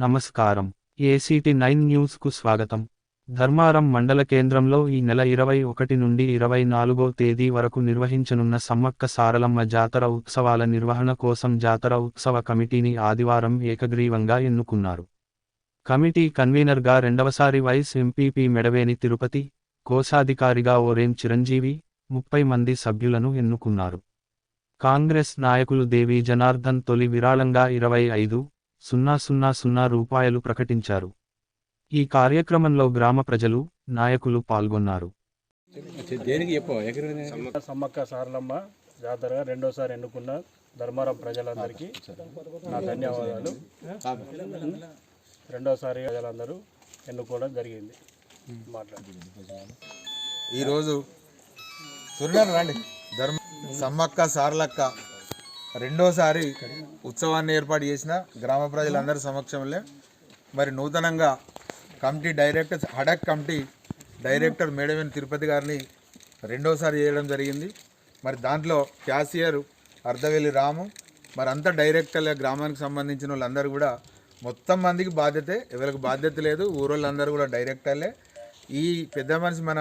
నమస్కారం. ACT9 న్యూస్కు స్వాగతం. ధర్మారం మండల కేంద్రంలో ఈ నెల 21 నుండి 24వ తేదీ వరకు నిర్వహించనున్న సమ్మక్క సారలమ్మ జాతర ఉత్సవాల నిర్వహణ కోసం జాతర ఉత్సవ కమిటీని ఆదివారం ఏకగ్రీవంగా ఎన్నుకున్నారు. కమిటీ కన్వీనర్గా రెండవసారి వైస్ ఎంపీపీ మెడవేని తిరుపతి, కోశాధికారిగా ఓరేం చిరంజీవి, 30 మంది సభ్యులను ఎన్నుకున్నారు. కాంగ్రెస్ నాయకులు దేవి జనార్దన్ తొలి విరాళంగా 25,000 రూపాయలు ప్రకటించారు. ఈ కార్యక్రమంలో గ్రామ ప్రజలు, నాయకులు పాల్గొన్నారు. సమ్మక్క సారలమ్మ జాతర రెండోసారి ఎన్నుకున్న ధర్మారం ప్రజలందరికీ నా ధన్యవాదాలు. రెండోసారి ప్రజలందరూ ఎన్నుకోవడం జరిగింది. ఈరోజు సమ్మక్క సారలక్క రెండోసారి ఉత్సవాన్ని ఏర్పాటు చేసిన గ్రామ ప్రజలందరి సమక్షంలో మరి నూతనంగా committee director ad hoc committee director Medaveni Tirupati గారిని రెండోసారి చేయడం జరిగింది. మరి దాంట్లో క్యాషియర్ అర్ధవేలి రాము, మరి అంతా డైరెక్టర్ల గ్రామానికి సంబంధించిన వాళ్ళందరూ కూడా మొత్తం మందికి బాధ్యతే, ఎవరికి బాధ్యత లేదు, ఊరోళ్ళందరూ కూడా డైరెక్టర్లే. ఈ పెద్ద మనిషి మన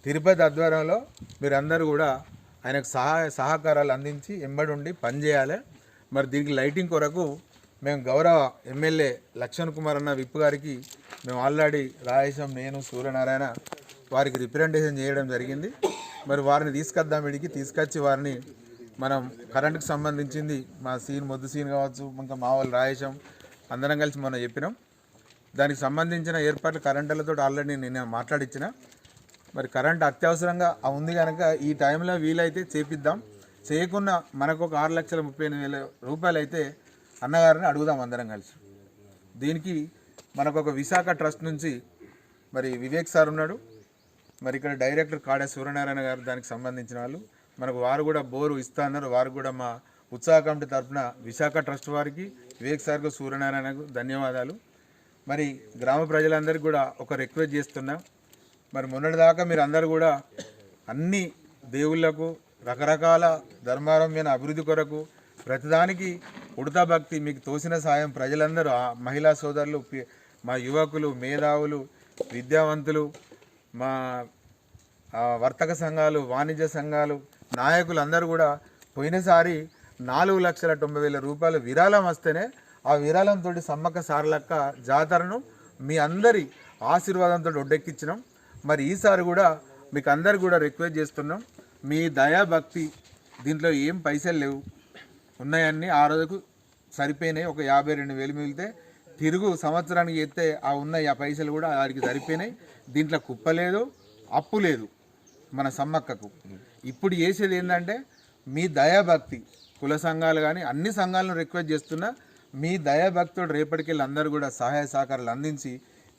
తిరుపతి ఆధ్వర్యంలో మీరందరూ కూడా ఆయనకు సహకారాలు అందించి ఎంబడి ఉండి పనిచేయాలి. మరి దీనికి లైటింగ్ కొరకు మేము గౌరవ ఎమ్మెల్యే లక్ష్మణ్ కుమార్ అన్న విప్ గారికి మేము ఆల్రెడీ రాయేశం, నేను, సూర్యనారాయణ వారికి రిప్రజెంటేషన్ చేయడం జరిగింది. మరి వారిని తీసుకొద్దాం, వీడికి తీసుకొచ్చి వారిని మనం కరెంటుకు సంబంధించింది మా మొద్దు సీన్ కావచ్చు, ఇంకా మా వాళ్ళు రాయేశం అందరం కలిసి మనం చెప్పినాం. దానికి సంబంధించిన ఏర్పాట్లు కరెంటులతో ఆల్రెడీ నేను మాట్లాడించిన. మరి కరెంట్ అత్యవసరంగా ఉంది కనుక ఈ టైంలో వీలైతే చేపిద్దాం. చేయకుండా మనకు ఒక 6,38,000 రూపాయలు అయితే అన్నగారిని అడుగుదాం అందరం కలిసి. దీనికి మనకు ఒక విశాఖ ట్రస్ట్ నుంచి మరి వివేక్ సార్ ఉన్నాడు, మరి ఇక్కడ డైరెక్టర్ కాడే సూర్యనారాయణ గారు దానికి సంబంధించిన వాళ్ళు మనకు వారు కూడా బోరు ఇస్తా అన్నారు. వారు కూడా మా ఉత్సాహ కమిటీ తరఫున విశాఖ ట్రస్ట్ వారికి, వివేక్ సార్కు, సూర్యనారాయణకు ధన్యవాదాలు. మరి గ్రామ ప్రజలందరికీ కూడా ఒక రిక్వెస్ట్ చేస్తున్నాం. మరి మొన్నటిదాకా మీరు అందరూ కూడా అన్ని దేవుళ్లకు రకరకాల ధర్మారం మీద అభివృద్ధి కొరకు ప్రతిదానికి ఉడతా భక్తి మీకు తోసిన సాయం ప్రజలందరూ, మహిళా సోదరులు, మా యువకులు, మేధావులు, విద్యావంతులు, మా వర్తక సంఘాలు, వాణిజ్య సంఘాలు నాయకులు అందరూ కూడా పోయినసారి 4,90,000 రూపాయలు విరాళం వస్తేనే ఆ విరాళంతో సమ్మక్క సారలక్క జాతరను మీ అందరి ఆశీర్వాదంతో ఒడ్డెక్కించినాం. మరి ఈసారి కూడా మీకు అందరు కూడా రిక్వెస్ట్ చేస్తున్నాం, మీ దయాభక్తి దీంట్లో ఏం పైసలు లేవు, ఉన్నాయన్నీ ఆ రోజుకు సరిపోయినాయి. ఒక 52,000 మిగిలితే తిరుగు సంవత్సరానికి ఎత్తే ఆ ఉన్నాయి ఆ పైసలు కూడా వారికి సరిపోయినాయి. దీంట్లో కుప్ప లేదు, అప్పు లేదు మన సమ్మక్కకు. ఇప్పుడు చేసేది ఏంటంటే మీ దయాభక్తి, కుల సంఘాలు కానీ అన్ని సంఘాలను రిక్వెస్ట్ చేస్తున్నా, మీ దయాభక్తుడు రేపటికెళ్ళి అందరూ కూడా సహాయ సహకారాలు అందించి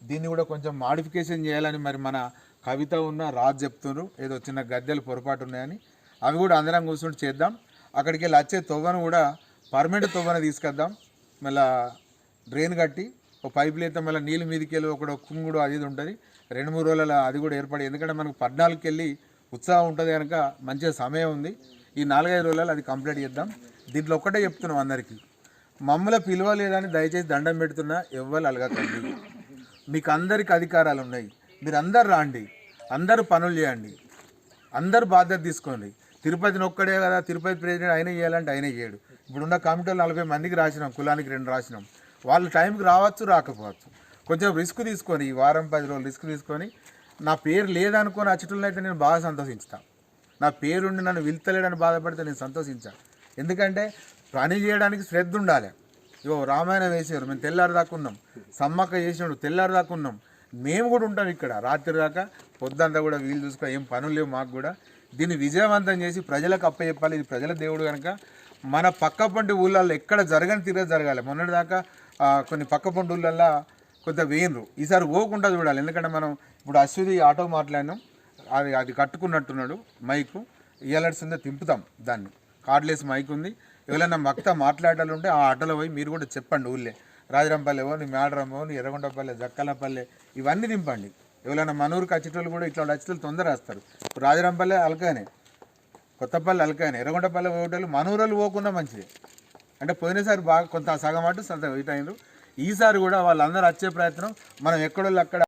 దీన్ని కూడా కొంచెం మాడిఫికేషన్ చేయాలని మరి మన కవిత ఉన్న రాజు చెప్తున్నారు. ఏదో చిన్న గద్దెలు పొరపాటు ఉన్నాయని అవి కూడా అందరం కూర్చుంటూ చేద్దాం. అక్కడికి వెళ్ళి వచ్చే తొవ్వను కూడా పర్మనెంట్ తొవ్వన తీసుకొద్దాం. మళ్ళీ డ్రైన్ కట్టి ఒక పైపులు అయితే మళ్ళీ నీళ్ళు మీదకి వెళ్ళి ఒక కుంగుడు అది ఉంటుంది. 2-3 రోజుల అది కూడా ఏర్పడి, ఎందుకంటే మనకు 14కి వెళ్ళి ఉత్సాహం ఉంటుంది కనుక మంచిగా సమయం ఉంది. ఈ 4-5 రోజులలో అది కంప్లీట్ చేద్దాం. దీంట్లో ఒక్కటే చెప్తున్నాం అందరికీ, మమ్మల్ని పిలవలేదని దయచేసి దండం పెడుతున్నా, ఎవ్వరు అలగకండి. మీకు అందరికి అధికారాలు ఉన్నాయి, మీరు అందరు రాండి, అందరూ పనులు చేయండి, అందరు బాధ్యత తీసుకోండి. తిరుపతిని ఒక్కడే కదా, తిరుపతి ప్రెసిడెంట్ అయినా చేయాలంటే అయినా చేయడు. ఇప్పుడున్న కమిటీలు 40 మందికి రాసినాం, కులానికి 2 రాసినాం. వాళ్ళు టైంకి రావచ్చు, రాకపోవచ్చు. కొంచెం రిస్క్ తీసుకొని, ఈ వారం 10 రోజులు రిస్క్ తీసుకొని, నా పేరు లేదనుకొని అచ్చటులను అయితే నేను బాగా సంతోషిస్తాను. నా పేరుండి నన్ను వెళ్తలేడని బాధపడితే నేను సంతోషించాను. ఎందుకంటే పని చేయడానికి శ్రద్ధ ఉండాలి. ఇగో రామాయణం వేసారు, మేము తెల్లారి దాకా ఉన్నాం. సమ్మక్క చేసినాడు, తెల్లారి దాకా ఉన్నాం. మేము కూడా ఉంటాం ఇక్కడ రాత్రి దాకా, పొద్దంతా కూడా వీలు చూసుకో, ఏం పనులు లేవు మాకు కూడా. దీన్ని విజయవంతం చేసి ప్రజలకు అప్పచెప్పాలి. ఇది ప్రజల దేవుడు కనుక మన పక్కపంటి ఊళ్ళల్లో ఎక్కడ జరగని తీరే జరగాలి. మొన్నటిదాకా కొన్ని పక్కపంటి ఊళ్ళల్లో కొంత వేయరు, ఈసారి పోకుండా చూడాలి. ఎందుకంటే మనం ఇప్పుడు అశ్వతి ఆటో మాట్లాడినాం, అది కట్టుకున్నట్టున్నాడు మైకు, ఇయర్లడ్స్ తింపుతాం దాన్ని, కార్డ్లెస్ మైక్ ఉంది. ఎవరైనా మక్త మాట్లాడాలి ఉంటే ఆ ఆటోలో పోయి మీరు కూడా చెప్పండి. ఊళ్ళే రాజరంపల్లె నీ మేడరమ్మో, నీ ఎర్రగొండపల్లె, జక్కలపల్లె ఇవన్నీ దింపండి. ఎవరైనా మనూరుకి వచ్చేటోళ్ళు కూడా ఇట్లా వచ్చేటోళ్ళు తొందర వస్తారు. ఇప్పుడు రాజరంపల్లె అలకానే, కొత్తపల్లి అలకానే, ఎర్రగొండపల్లె పోయేటోళ్ళు మనూరులు పోకుండా మంచిది. అంటే పోయినసారి బాగా కొంత సగం అటు ఇటు అయినారు. ఈసారి కూడా వాళ్ళందరూ వచ్చే ప్రయత్నం మనం ఎక్కడోళ్ళు అక్కడ